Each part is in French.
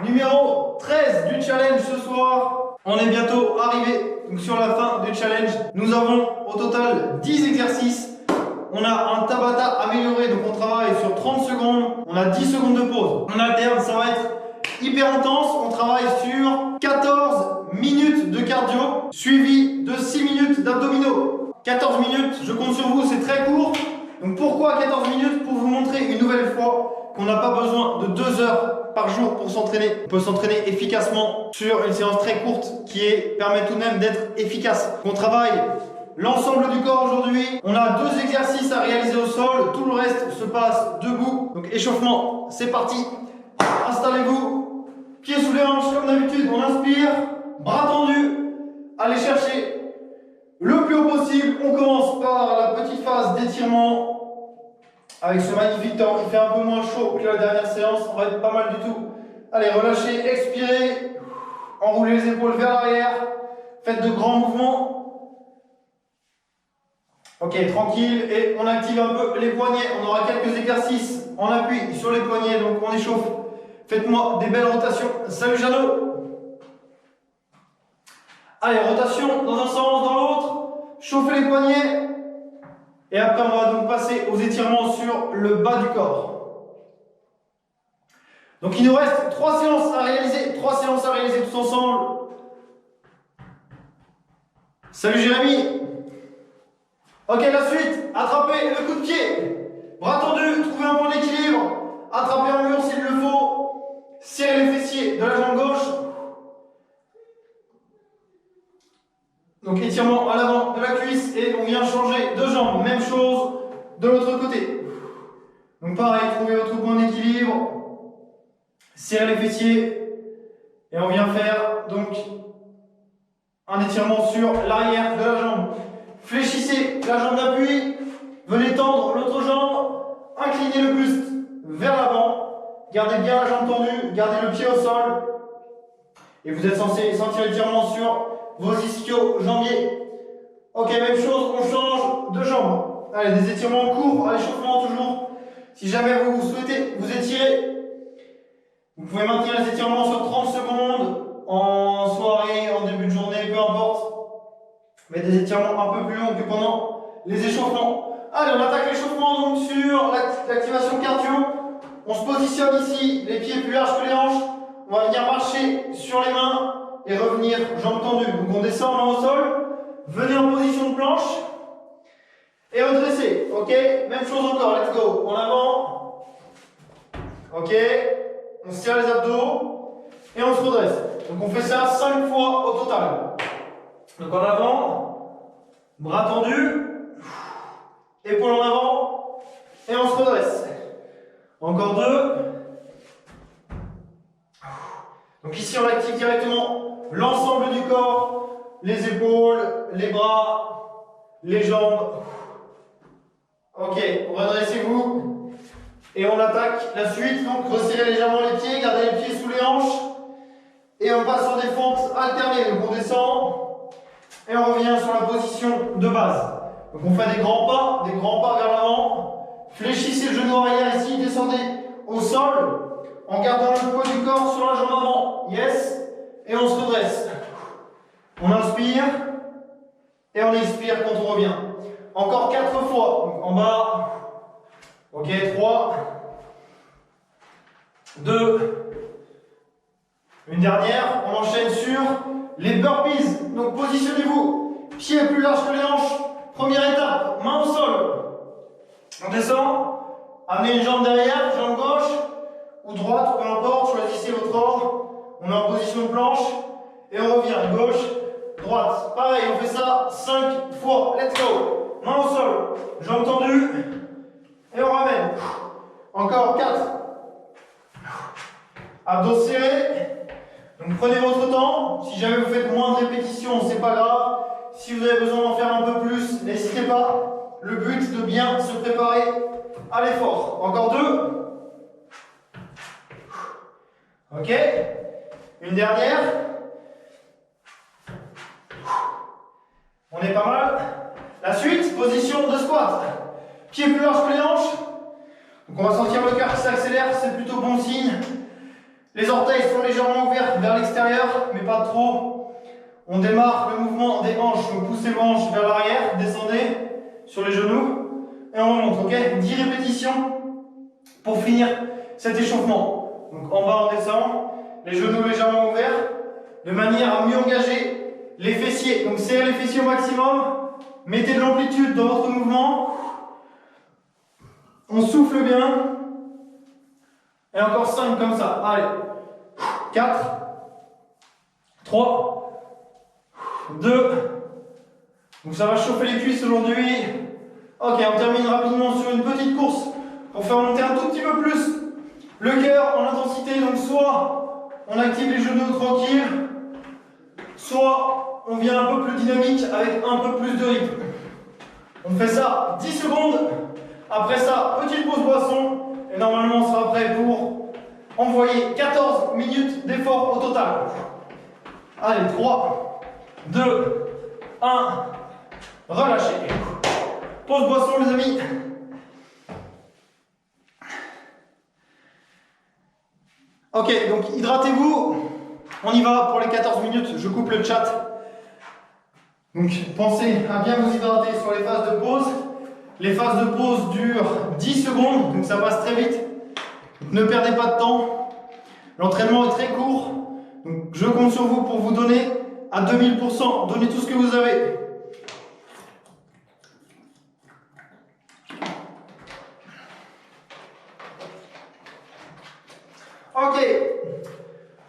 numéro 13 du challenge ce soir. On est bientôt arrivé donc sur la fin du challenge. Nous avons au total 10 exercices. On a un Tabata amélioré, donc on travaille sur 30 secondes. On a 10 secondes de pause. On alterne, ça va être hyper intense. On travaille sur 14 minutes de cardio, suivi de 6 minutes d'abdominaux. 14 minutes, je compte sur vous, c'est très court. Donc pourquoi 14 minutes? Pour vous montrer une nouvelle fois qu'on n'a pas besoin de 2 heures par jour pour s'entraîner. On peut s'entraîner efficacement sur une séance très courte qui permet tout de même d'être efficace. On travaille l'ensemble du corps aujourd'hui. On a 2 exercices à réaliser au sol. Tout le reste se passe debout. Donc échauffement, c'est parti. Installez-vous. Pieds sous les hanches comme d'habitude. On inspire. Bras tendus. Allez chercher le plus haut possible. On commence par la petite phase d'étirement. Avec ce magnifique temps, il fait un peu moins chaud que la dernière séance, on va être pas mal du tout. Allez, relâchez, expirez, enroulez les épaules vers l'arrière, faites de grands mouvements. Ok, tranquille, et on active un peu les poignets. On aura quelques exercices en appui sur les poignets, donc on échauffe. Faites-moi des belles rotations. Salut Jeannot. Allez, rotation dans un sens, dans l'autre. Chauffez les poignets. Et après, on va donc passer aux étirements sur le bas du corps. Donc, il nous reste 3 séances à réaliser. 3 séances à réaliser tous ensemble. Salut Jérémy. Ok, la suite. Attrapez le coup de pied. Bras tendus, trouvez un point d'équilibre. Attrapez un mur s'il le faut. Serrez les fessiers de la jambe gauche. Donc étirement à l'avant de la cuisse et on vient changer de jambe. Même chose de l'autre côté. Donc pareil, trouvez votre point d'équilibre. Serrez les fessiers. Et on vient faire donc un étirement sur l'arrière de la jambe. Fléchissez la jambe d'appui. Venez tendre l'autre jambe. Inclinez le buste vers l'avant. Gardez bien la jambe tendue. Gardez le pied au sol. Et vous êtes censé sentir l'étirement sur vos ischio-jambiers. Ok, même chose, on change de jambe. Allez, des étirements courts, à l'échauffement toujours. Si jamais vous souhaitez vous étirer, vous pouvez maintenir les étirements sur 30 secondes, en soirée, en début de journée, peu importe. Mais des étirements un peu plus longs que pendant les échauffements. Allez, on attaque l'échauffement donc sur l'activation cardio. On se positionne ici, les pieds plus larges que les hanches. On va venir marcher sur les mains et revenir jambes tendues. Donc on descend main au sol, venez en position de planche et redressez. Ok, même chose encore, let's go. En avant. Ok, on serre les abdos et on se redresse. Donc on fait ça 5 fois au total. Donc en avant, bras tendus, épaules en avant et on se redresse. Encore 2. Donc ici on active directement l'ensemble du corps, les épaules, les bras, les jambes. Ok, redressez-vous. Et on attaque la suite. Donc resserrez légèrement les pieds, gardez les pieds sous les hanches. Et on passe sur des fentes alternées. Donc on descend et on revient sur la position de base. Donc on fait des grands pas vers l'avant. Fléchissez le genou arrière ici, descendez au sol en gardant le poids du corps sur la jambe avant. Yes. Et on se redresse. On inspire et on expire quand on revient. Encore 4 fois. Donc en bas. Ok, 3. 2. Une dernière. On enchaîne sur les burpees. Donc positionnez-vous. Pieds plus larges que les hanches. Première étape. Main au sol. On descend. Amenez une jambe derrière, jambe gauche ou droite, peu importe. Choisissez votre ordre. On est en position de planche et on revient gauche, droite. Pareil, on fait ça 5 fois. Let's go. Main au sol, jambes tendues et on ramène. Encore 4. Abdos serrés. Donc prenez votre temps. Si jamais vous faites moins de répétitions, c'est pas grave. Si vous avez besoin d'en faire un peu plus, n'hésitez pas. Le but de bien se préparer à l'effort. Encore 2. Ok. Une dernière. On est pas mal. La suite, position de squat. Pieds plus larges que les hanches. Donc on va sentir le cœur qui s'accélère, c'est plutôt bon signe. Les orteils sont légèrement ouverts vers l'extérieur, mais pas trop. On démarre le mouvement des hanches, donc poussez vos hanches vers l'arrière, descendez sur les genoux et on remonte, ok? 10 répétitions pour finir cet échauffement. Donc en bas on descend, les genoux légèrement ouverts, de manière à mieux engager les fessiers. Donc serrez les fessiers au maximum, mettez de l'amplitude dans votre mouvement. On souffle bien. Et encore 5 comme ça. Allez. 4, 3, 2. Donc ça va chauffer les cuisses aujourd'hui. Ok, on termine rapidement sur une petite course pour faire monter un tout petit peu plus le cœur en intensité. Donc soit on active les genoux tranquilles, soit on vient un peu plus dynamique avec un peu plus de rythme. On fait ça 10 secondes. Après ça, petite pause boisson. Et normalement, on sera prêt pour envoyer 14 minutes d'effort au total. Allez, 3, 2, 1. Relâchez. Pause boisson, les amis. Ok, donc hydratez-vous. On y va pour les 14 minutes. Je coupe le chat. Donc pensez à bien vous hydrater sur les phases de pause. Les phases de pause durent 10 secondes, donc ça passe très vite. Donc, ne perdez pas de temps. L'entraînement est très court. Donc je compte sur vous pour vous donner à 2000%. Donnez tout ce que vous avez. Ok.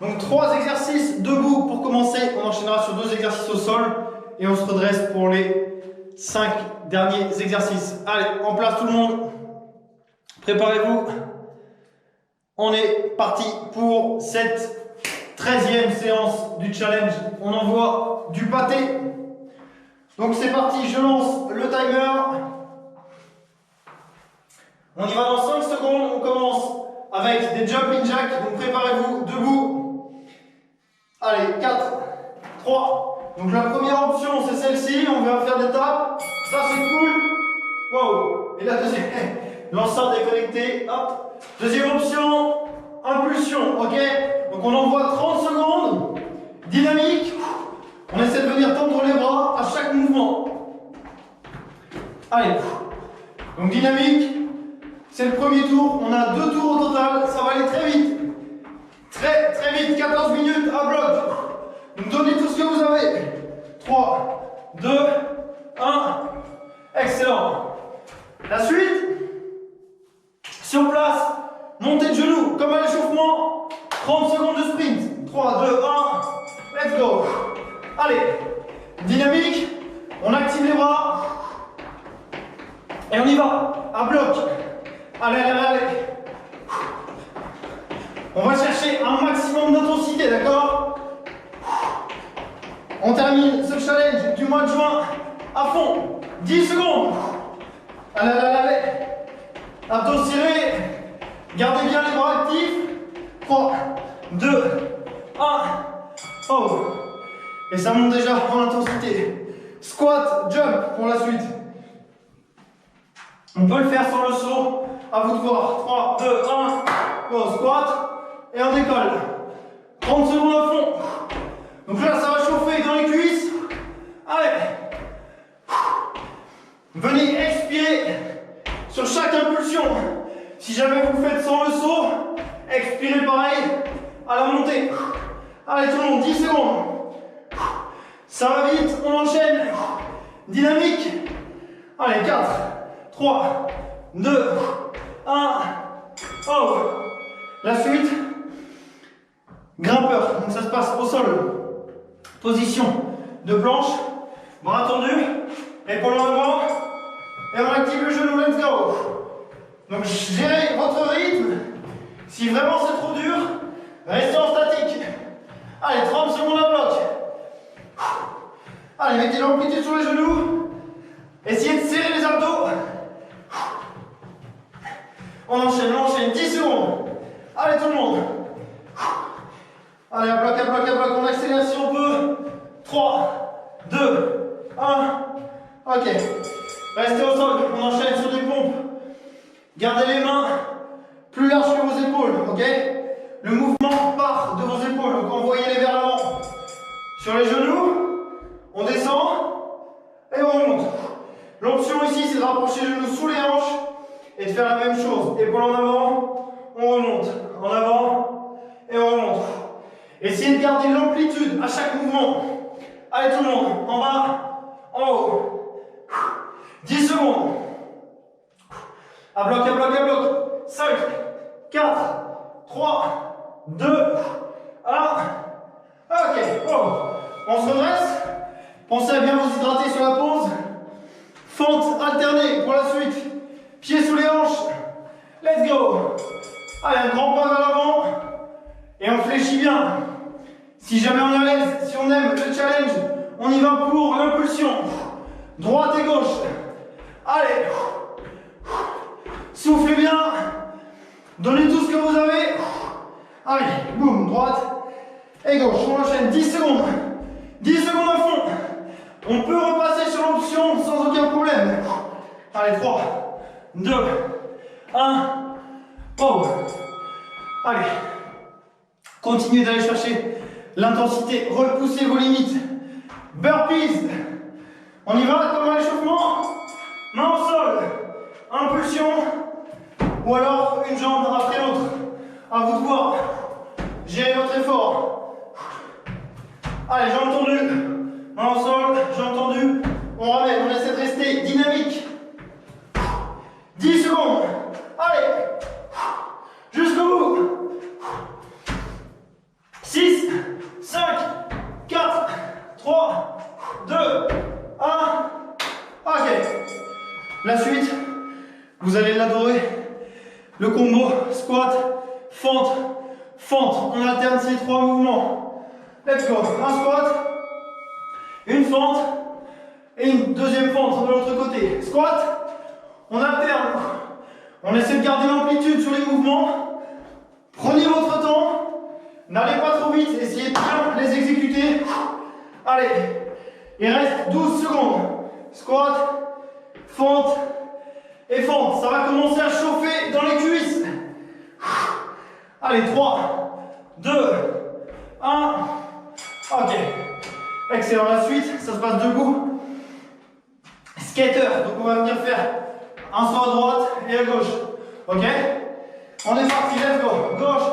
Donc 3 exercices debout pour commencer. On enchaînera sur 2 exercices au sol. Et on se redresse pour les 5 derniers exercices. Allez, en place tout le monde. Préparez-vous. On est parti pour cette 13e séance du challenge. On envoie du pâté. Donc c'est parti, je lance le timer. On y va dans 5 secondes. On commence avec des jumping jacks. Donc préparez-vous debout. Allez, 4, 3. Donc la première option c'est celle-ci, on va faire des tapes, ça c'est cool, wow. Et la deuxième, l'enceinte est connectée, hop. Deuxième option, impulsion, ok. Donc on envoie 30 secondes, dynamique, on essaie de venir tendre les bras à chaque mouvement. Allez, donc dynamique, c'est le premier tour, on a 2 tours au total, ça va aller très vite. Très vite, 14 minutes à bloc. Donc donnez tout ce que vous avez. 3, 2, 1. Excellent. La suite. Sur place. Montée de genoux. Comme à l'échauffement. 30 secondes de sprint. 3, 2, 1. Let's go. Allez. Dynamique. On active les bras. Et on y va. À bloc. Allez. On va chercher un maximum d'intensité, d'accord? On termine ce challenge du mois de juin à fond. 10 secondes. Allez. Abdos serrés. Gardez bien les bras actifs. 3, 2, 1. Oh. Et ça monte déjà en intensité. Squat, jump pour la suite. On peut le faire sans le saut. À vous de voir. 3, 2, 1. Go, squat. Et on décolle. 30 secondes à fond. Donc là, ça va chauffer dans les cuisses. Allez. Venez expirer sur chaque impulsion. Si jamais vous le faites sans le saut, expirez pareil à la montée. Allez tout le monde, 10 secondes. Ça va vite, on enchaîne. Dynamique. Allez, 4, 3, 2, 1. Oh. La suite. Grimpeur, donc ça se passe au sol. Position de planche, bras tendus, épaules en avant, et on active le genou, let's go. Donc gérez votre rythme. Si vraiment c'est trop dur, restez en statique. Allez, 30 secondes à bloc. Allez, mettez l'amplitude sur les genoux. Essayez de serrer les abdos. On enchaîne, 10 secondes. Allez tout le monde. Allez, à bloc, on accélère si on peut. 3, 2, 1. Ok. Restez au sol, on enchaîne sur des pompes. Gardez les mains plus larges que vos épaules, ok? Le mouvement vos épaules, donc envoyez-les vers l'avant. Sur les genoux, on descend et on remonte. L'option ici, c'est de rapprocher les genoux sous les hanches et de faire la même chose. Épaules en avant, on remonte. En avant et on remonte. Essayez de garder l'amplitude à chaque mouvement. Allez tout le monde, en bas, en haut. 10 secondes. À bloc, à bloc, à bloc. 5, 4, 3, 2, 1. Ok, oh. On se redresse. Pensez à bien vous hydrater sur la pause. Fente alternée pour la suite. Pieds sous les hanches. Let's go. Allez, un grand pas vers l'avant. Et on fléchit bien. Si jamais on est à l'aise, si on aime le challenge, on y va pour l'impulsion. Droite et gauche. Allez. Soufflez bien. Donnez tout ce que vous avez. Allez, boum, droite et gauche. On enchaîne 10 secondes. 10 secondes à fond. On peut repasser sur l'option sans aucun problème. Allez, 3, 2, 1. Oh. Allez. Continuez d'aller chercher l'intensité. Repoussez vos limites. Burpees. On y va comme un échauffement. Main au sol. Impulsion. Ou alors une jambe après l'autre. À vous de voir. Gérez votre effort. Allez, jambes tendues. Main au sol, jambes tendues. On ramène, on essaie de rester dynamique. 10 secondes. Allez. Jusqu'au bout. 6, 5, 4, 3, 2, 1. Ok. La suite, vous allez l'adorer. Le combo squat, fente, fente. On alterne ces 3 mouvements. Let's go. Un squat, une fente et une deuxième fente de l'autre côté. Squat, on alterne. On essaie de garder l'amplitude sur les mouvements. Prenez votre temps. N'allez pas trop vite. Essayez de bien les exécuter. Allez. Il reste 12 secondes. Squat, fente et fente. Ça va commencer à chauffer dans les cuisses. Allez, 3, 2, 1. Ok. Excellent. La suite, ça se passe debout. Skater. Donc on va venir faire un saut à droite et à gauche. Ok. On est parti. Let's go. Gauche,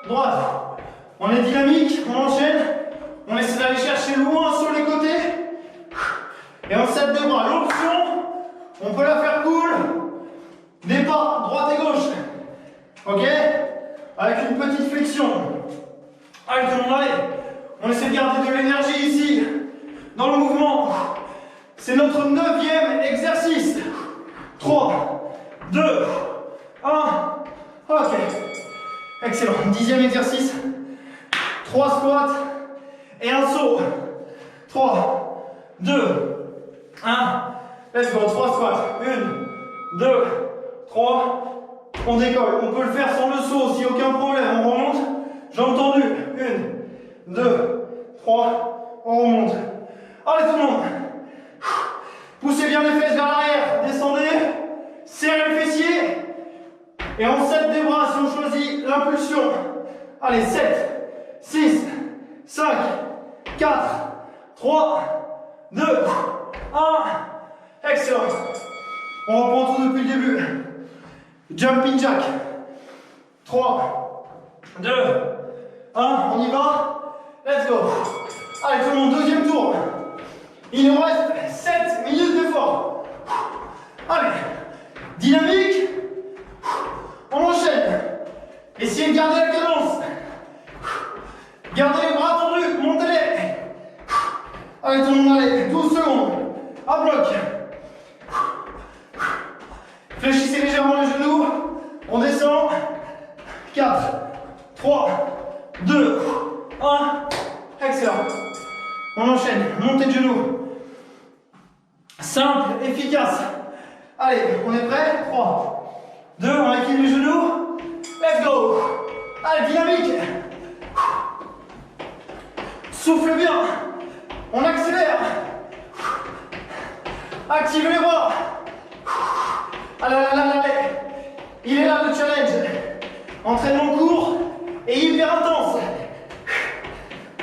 droite. On est dynamique. On enchaîne. On essaie d'aller chercher loin sur les côtés. Et on s'aide des bras. L'option, on peut la faire cool. Des pas, droite et gauche. Ok. Avec une petite flexion. Allez, tout le monde, allez. On essaie de garder de l'énergie ici, dans le mouvement. C'est notre 9e exercice. 3, 2, 1. Ok. Excellent. 10e exercice. 3 squats et un saut. 3, 2, 1. Let's go. 3 squats. 1, 2, 3. On décolle. On peut le faire sans le saut aussi, aucun problème. On remonte. Jambes tendues. 1, 2, 3. On remonte. Allez tout le monde. Poussez bien les fesses vers l'arrière. Descendez. Serrez le fessier. Et on s'aide des bras si on choisit l'impulsion. Allez, 7, 6, 5, 4, 3, 2, 1. Excellent. On reprend tout depuis le début. Jumping jack. 3, 2, 1. On y va. Let's go. Allez, tout le monde, deuxième tour. Il nous reste 7 minutes d'effort. Allez. Dynamique. On enchaîne. Essayez de garder la cadence. Gardez les bras tendus. Montez-les. Allez, tout le monde, allez. 12 secondes. À bloc. Fléchissez légèrement les genoux. On descend. 4, 3, 2, 1. Excellent. On enchaîne. Montée de genoux. Simple, efficace. Allez, on est prêt? 3, 2, on équilibre les genoux. Let's go. Allez, dynamique. Souffle bien. On accélère. Activez les bras. Allez, allez, allez, allez. Il est là le challenge. Entraînement court et hyper intense.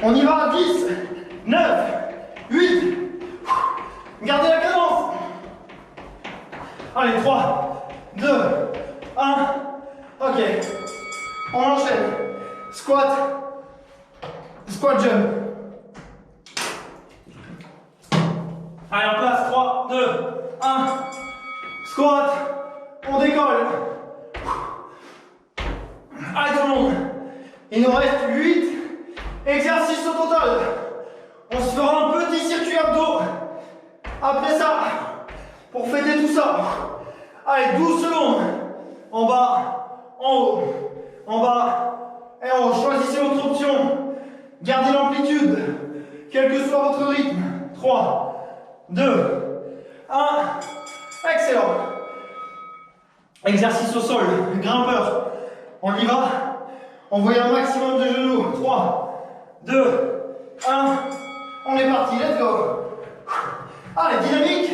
On y va, 10, 9, 8. Gardez la cadence. Allez, 3, 2, 1. Ok. On enchaîne. Squat. Squat jump. Allez, en place. 3, 2, 1. Squat. On décolle. Allez, tout le monde. Il nous reste 8 exercices au total. On se fera un petit circuit abdos. Après ça, pour fêter tout ça, allez, 12 secondes. En bas, en haut, en bas et en haut. Choisissez votre option. Gardez l'amplitude, quel que soit votre rythme. 3, 2, 1. Excellent. Exercice au sol, grimpeur. On y va. Envoyez un maximum de genoux. 3, 2, 1. On est parti, let's go. Allez, dynamique.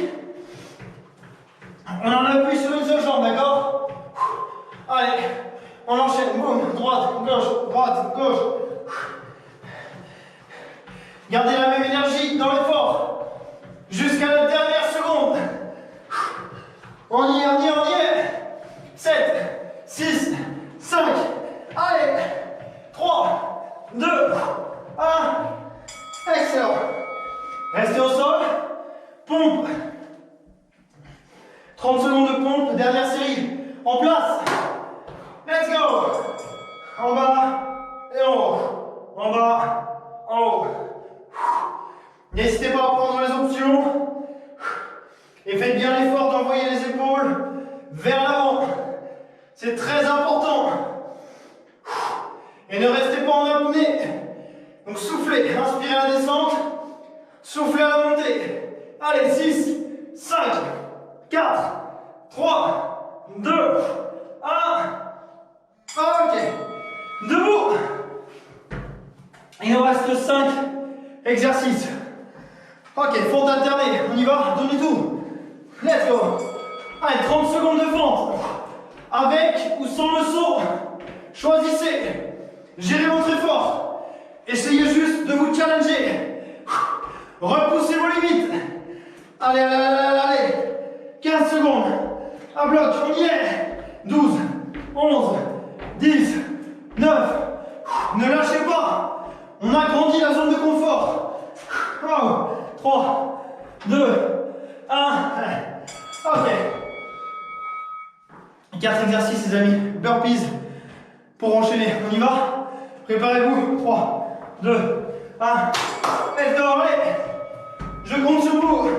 On en appuie sur une seule jambe, d'accord? Allez, on enchaîne. Boum, droite, gauche. Gardez la même énergie dans l'effort. Jusqu'à la dernière seconde. On y est. 7, 6, 5. Allez, 3, 2, 1. Excellent. Restez au sol. Pompe. 30 secondes de pompe, dernière série. En place. Let's go. En bas et en haut. En bas, en haut. N'hésitez pas à prendre les options. Et faites bien l'effort d'envoyer les épaules vers l'avant. C'est très important. Et ne restez pas en apnée. Donc soufflez, inspirez à la descente. Soufflez à la montée. Allez, 6, 5, 4, 3, 2, 1. Ok. Debout. Il nous reste 5 exercices. Ok, fente alternée. On y va, donnez tout. Let's go. Allez, 30 secondes de fente. Avec ou sans le saut. Choisissez. Gérez votre effort. Essayez juste de vous challenger. Repoussez vos limites. Allez. 15 secondes. À bloc, on y est. 12, 11, 10, 9. Ne lâchez pas. On agrandit la zone de confort. 3, 2, 1. Ok. 4 exercices, les amis. Burpees pour enchaîner. On y va. Préparez-vous. 3, 2, 1. Let's go, allez. Je compte sur vous.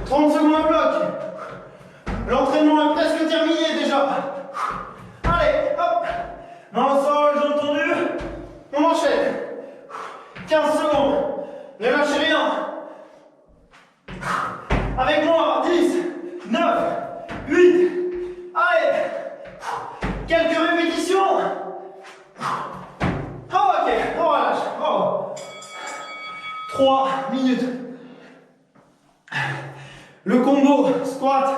30 secondes à bloc. L'entraînement est presque terminé déjà. Allez, hop. Dans le sol, j'ai entendu. On enchaîne. 15 secondes. Ne lâchez rien. Avec moi, 10, 9, 8. Allez. Quelques répétitions. Ok, on relâche. 3 minutes. Le combo squat,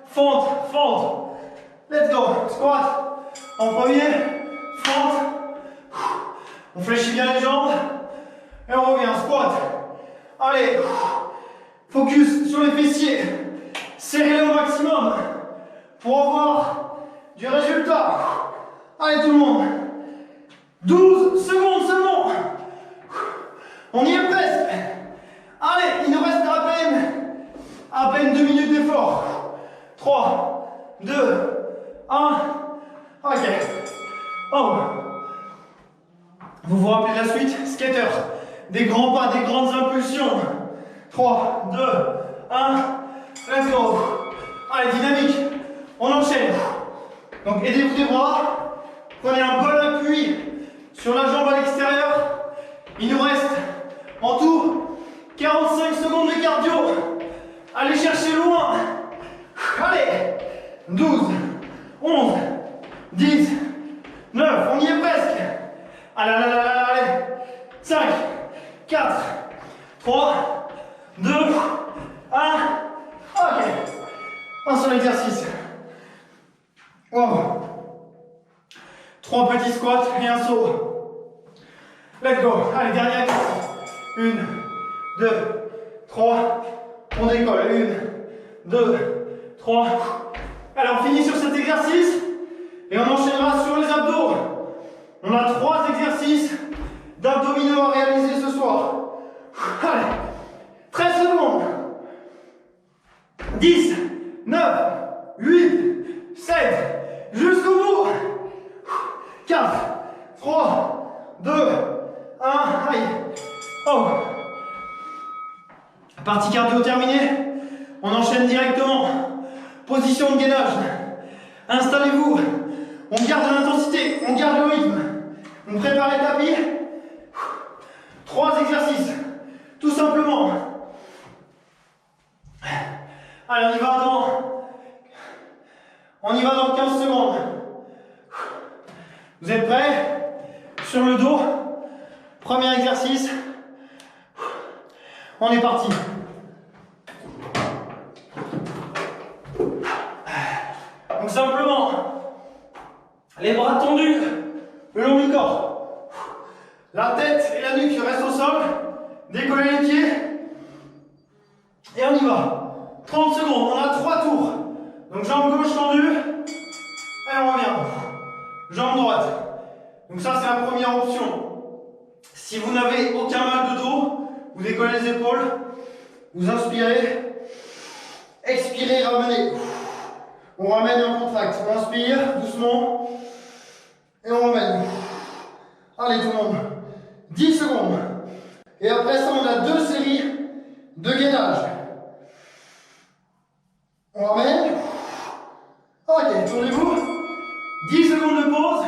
fente. Let's go. Squat en premier, fente. On fléchit bien les jambes et on revient. Squat. Allez. Focus sur les fessiers. Serrez-les au maximum pour avoir du résultat. Allez tout le monde. 12 secondes seulement. On y est presque. Allez, il nous reste à peine 2 minutes d'effort. 3, 2, 1. Ok. Oh. Vous vous rappelez la suite? Skater. Des grands pas, des grandes impulsions. 3, 2, 1. Let's go. Allez, dynamique. On enchaîne. Donc aidez-vous des bras. Prenez un bon appui sur la jambe à l'extérieur. Il nous reste en tout 45 secondes de cardio. Allez chercher loin. Allez. 12, 11, 10, 9. On y est presque. Allez. 5, 4, 3, 2, 1. Ok. Un seul exercice. Wow. 3 petits squats et un saut. Let's go. Allez, dernière exercice. 1, 2, 3. On décolle. 1, 2, 3. Allez, on finit sur cet exercice et on enchaînera sur les abdos. On a 3 exercices d'abdominaux à réaliser ce soir. Allez, 13 secondes. 10, 9, 8, 7, jusqu'au bout. 4, 3, 2, 1, aïe. Oh. Partie cardio terminée. On enchaîne directement. Position de gainage. Installez-vous. On garde l'intensité, on garde le rythme. On prépare les tapis. 3 exercices. Tout simplement. Allez, on y va dans 15 secondes. Vous êtes prêts? Sur le dos. Premier exercice. On est parti. Donc simplement, les bras tendus le long du corps. La tête et la nuque restent au sol. Décollez les pieds. Et on y va. 30 secondes, on a 3 tours. Donc jambe gauche tendue. Et on revient. Jambe droite. Donc ça c'est la première option. Si vous n'avez aucun mal de dos, vous décollez les épaules. Vous inspirez. Expirez, ramenez. On ramène en contract. On inspire doucement. Et on ramène. Allez tout le monde. 10 secondes. Et après ça, on a 2 séries de gainage. On ramène. Ok, tournez-vous. 10 secondes de pause.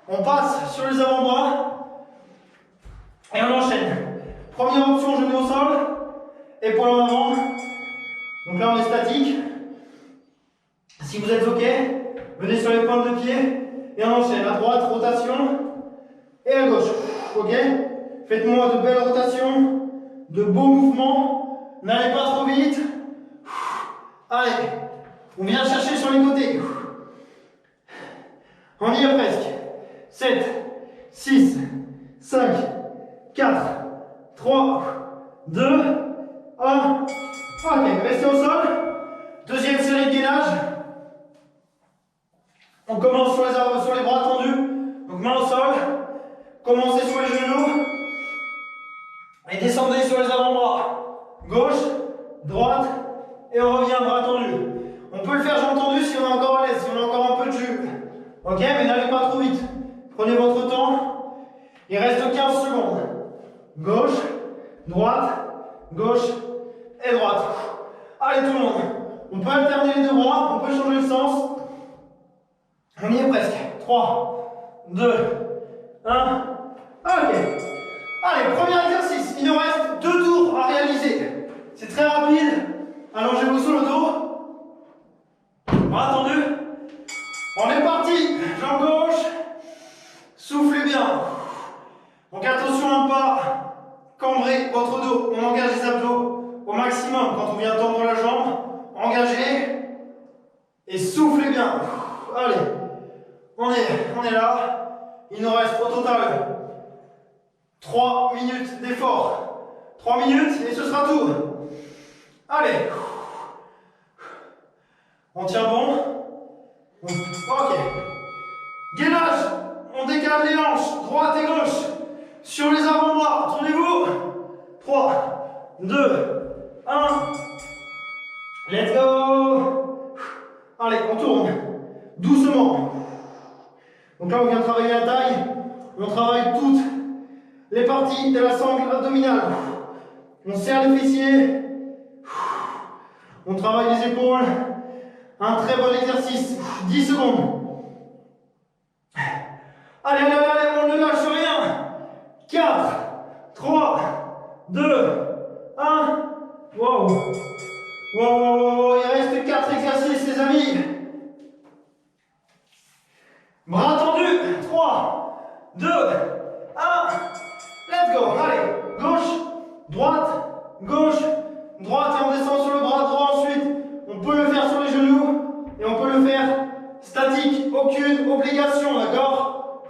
On passe sur les avant-bras. Et on enchaîne. Première option, genou au sol. Épaule en avant. Donc là, on est statique. Si vous êtes OK, venez sur les pointes de pied. Et on enchaîne. À droite, rotation. Et à gauche. OK? Faites-moi de belles rotations. De beaux mouvements. N'allez pas trop vite. Allez. On vient chercher sur les côtés. On y est presque. 7, 6, 5, 4, 3, 2, 1. Ok, restez au sol. Deuxième série de gainage. On commence sur les bras tendus. Donc main au sol. Commencez sur les genoux. Et descendez sur les avant-bras. Gauche, droite. Et on revient bras tendus. On peut le faire jambes tendues si on est encore à l'aise, si on a encore un peu de jus. Ok, mais n'allez pas trop vite. Prenez votre temps. Il reste 15 secondes. Gauche, droite, gauche et droite. Allez tout le monde. On peut alterner les deux bras, on peut changer le sens. On y est presque. 3, 2, 1. Ok. Allez, premier exercice. Il nous reste 2 tours à réaliser. C'est très rapide. Allongez-vous sur le dos. Bras tendus. On est parti. Jambe gauche. Soufflez bien. Donc attention à ne pas cambrer votre dos. On engage les abdos au maximum quand on vient tendre la jambe. Engagez. Et soufflez bien. Allez. On est là. Il nous reste au total 3 minutes d'effort. 3 minutes et ce sera tout. Allez. On tient bon. Ok. Gainage. On décale les hanches. Droite et gauche. Sur les avant-bras. Tournez-vous. 3, 2, 1. Let's go. Allez, on tourne. Doucement. Donc là, on vient travailler la taille. On travaille toutes les parties de la sangle abdominale. On serre les fessiers. On travaille les épaules. Un très bon exercice. 10 secondes. Allez, allez, allez, on ne lâche rien. 4, 3, 2, 1. Wow. Wow. Il reste 4 exercices, les amis. Bras tendus. 3, 2, 1. Let's go. Allez. Gauche, droite, gauche, droite. Et on descend sur le bras droit ensuite. On peut le faire sur les genoux. Et on peut le faire statique. Aucune obligation, d'accord?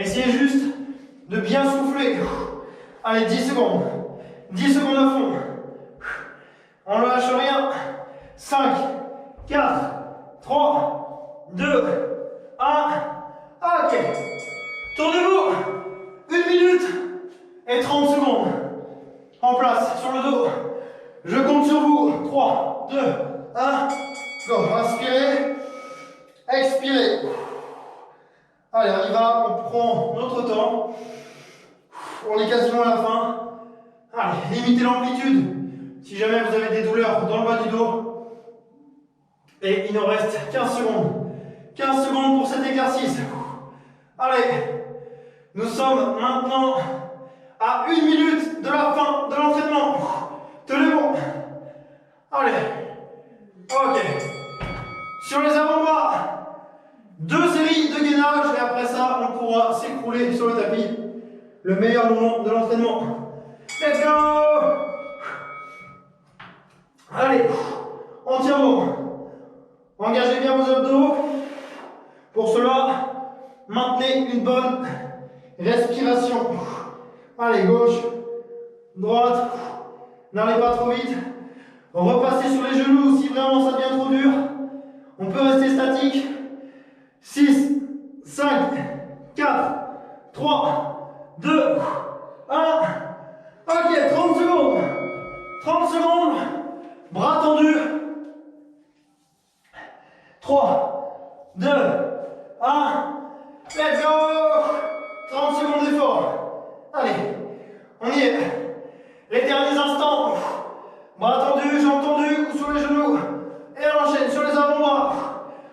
Essayez juste de bien souffler. Allez, 10 secondes. 10 secondes à fond. On ne lâche rien. 5, 4, 3, 2, 1. Ok. Tournez-vous. 1 minute et 30 secondes. En place, sur le dos. Je compte sur vous. 3, 2, 1. Go. Inspirez. Expirez. Allez, on y va. On prend notre temps. On est quasiment à la fin. Allez, limitez l'amplitude. Si jamais vous avez des douleurs dans le bas du dos. Et il nous reste 15 secondes. 15 secondes pour cet exercice. Allez, nous sommes maintenant à 1 minute de la fin de l'entraînement. Tenez bon. Allez. Ok. Sur les avant-bras, 2 séries de gainage et après ça, on pourra s'écrouler sur le tapis. Le meilleur moment de l'entraînement. Let's go. Allez, on tient bon. Engagez bien vos abdos. Pour cela, maintenez une bonne respiration. Allez, gauche, droite. N'allez pas trop vite. Repassez sur les genoux si vraiment ça devient trop dur. On peut rester statique. 6, 5, 4, 3, 2, 1. Ok, 30 secondes. 30 secondes. Bras tendus. 3, 2, 1. Let's go. 30 secondes d'effort. Allez, on y est. Les derniers instants. Bras tendus, jambes tendues ou sur les genoux. Et on enchaîne sur les avant-bras.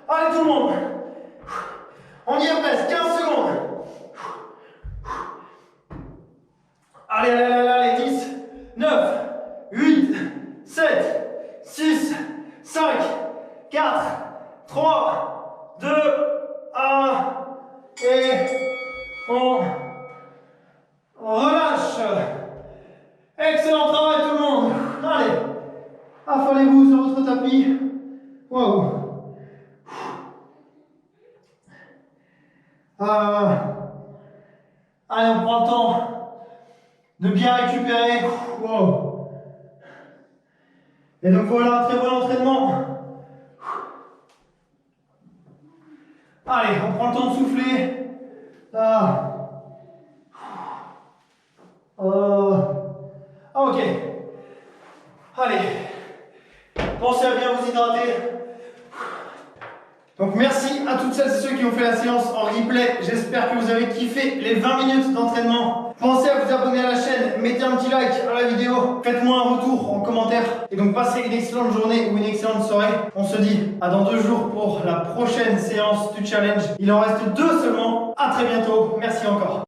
Allez tout le monde. On y est presque. 15 secondes. Allez, allez, allez, allez. 10, 9, 8, 7, 6, 5, 4, 3, 2, 1. Et on relâche. Excellent travail tout le monde. Allez, affalez-vous sur votre tapis. Wow. Allez, on prend le temps de bien récupérer. Wow. Et donc voilà, un très bon entraînement. Allez, on prend le temps de souffler. Ok. Allez. Pensez à bien vous hydrater. Donc merci à toutes celles et ceux qui ont fait la séance en replay. J'espère que vous avez kiffé les 20 minutes d'entraînement. Pensez à vous abonner à la chaîne, mettez un petit like à la vidéo, faites-moi un retour en commentaire. Et donc passez une excellente journée ou une excellente soirée. On se dit à dans 2 jours pour la prochaine séance du challenge. Il en reste 2 seulement. À très bientôt. Merci encore.